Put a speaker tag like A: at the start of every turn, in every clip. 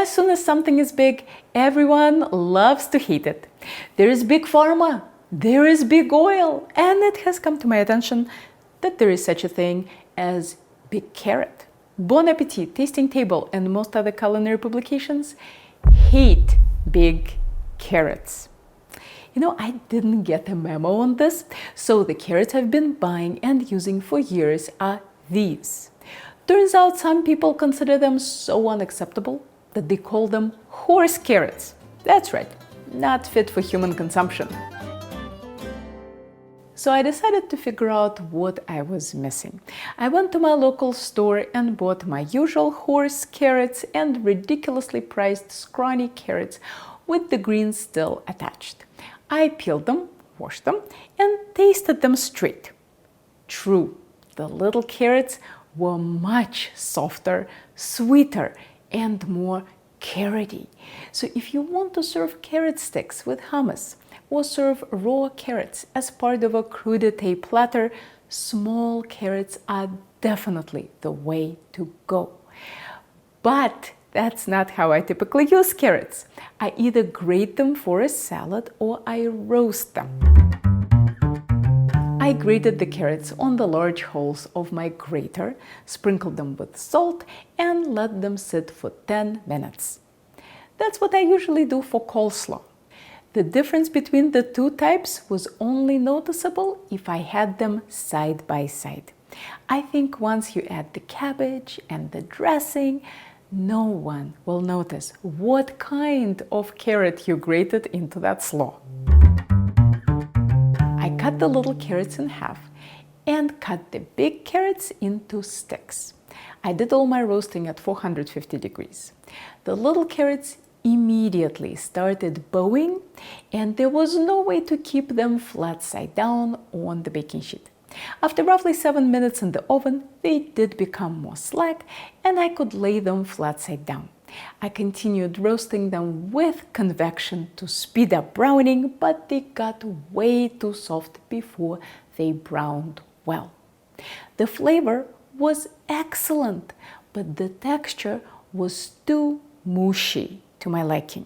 A: As soon as something is big, everyone loves to hate it. There is big pharma, there is big oil, and it has come to my attention that there is such a thing as big carrot. Bon Appetit, Tasting Table, and most other culinary publications hate big carrots. You know, I didn't get a memo on this, so the carrots I've been buying and using for years are these. Turns out some people consider them so unacceptable that they call them horse carrots. That's right, not fit for human consumption. So I decided to figure out what I was missing. I went to my local store and bought my usual horse carrots and ridiculously priced scrawny carrots with the greens still attached. I peeled them, washed them, and tasted them straight. True, the little carrots were much softer, sweeter, and more carroty. So if you want to serve carrot sticks with hummus or serve raw carrots as part of a crudité platter, small carrots are definitely the way to go. But that's not how I typically use carrots. I either grate them for a salad or I roast them. I grated the carrots on the large holes of my grater, sprinkled them with salt, and let them sit for 10 minutes. That's what I usually do for coleslaw. The difference between the two types was only noticeable if I had them side by side. I think once you add the cabbage and the dressing, no one will notice what kind of carrot you grated into that slaw. I cut the little carrots in half and cut the big carrots into sticks. I did all my roasting at 450 degrees. The little carrots immediately started bowing, and there was no way to keep them flat side down on the baking sheet. After roughly 7 minutes in the oven, they did become more slack, and I could lay them flat side down. I continued roasting them with convection to speed up browning, but they got way too soft before they browned well. The flavor was excellent, but the texture was too mushy to my liking.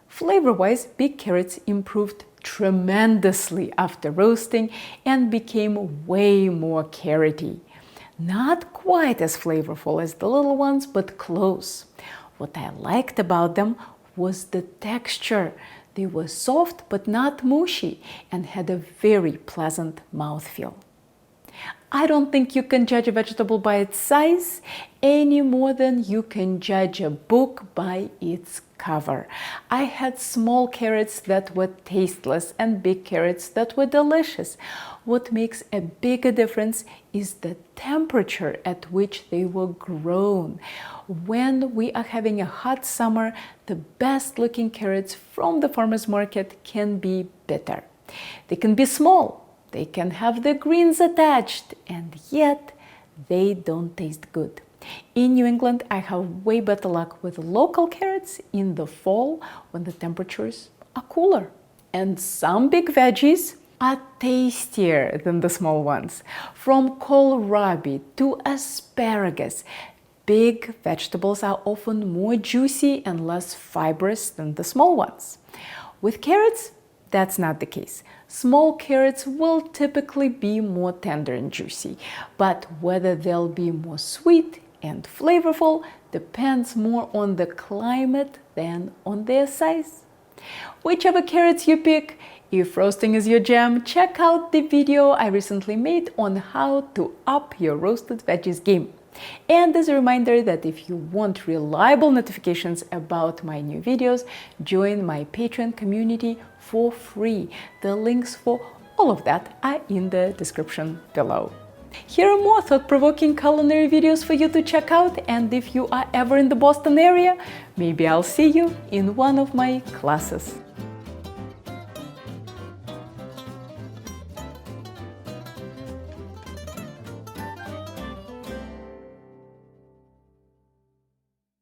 A: Flavor-wise, big carrots improved tremendously after roasting and became way more carroty. Not quite as flavorful as the little ones, but close. What I liked about them was the texture. They were soft but not mushy and had a very pleasant mouthfeel. I don't think you can judge a vegetable by its size any more than you can judge a book by its cover. I had small carrots that were tasteless and big carrots that were delicious. What makes a bigger difference is the temperature at which they were grown. When we are having a hot summer, the best looking carrots from the farmer's market can be bitter. They can be small. They can have the greens attached, and yet they don't taste good. In New England, I have way better luck with local carrots in the fall when the temperatures are cooler. And some big veggies are tastier than the small ones. From kohlrabi to asparagus, big vegetables are often more juicy and less fibrous than the small ones. With carrots, that's not the case. Small carrots will typically be more tender and juicy, but whether they'll be more sweet and flavorful depends more on the climate than on their size. Whichever carrots you pick, if roasting is your jam, check out the video I recently made on how to up your roasted veggies game. And as a reminder that if you want reliable notifications about my new videos, join my Patreon community for free. The links for all of that are in the description below. Here are more thought-provoking culinary videos for you to check out, and if you are ever in the Boston area, maybe I'll see you in one of my classes.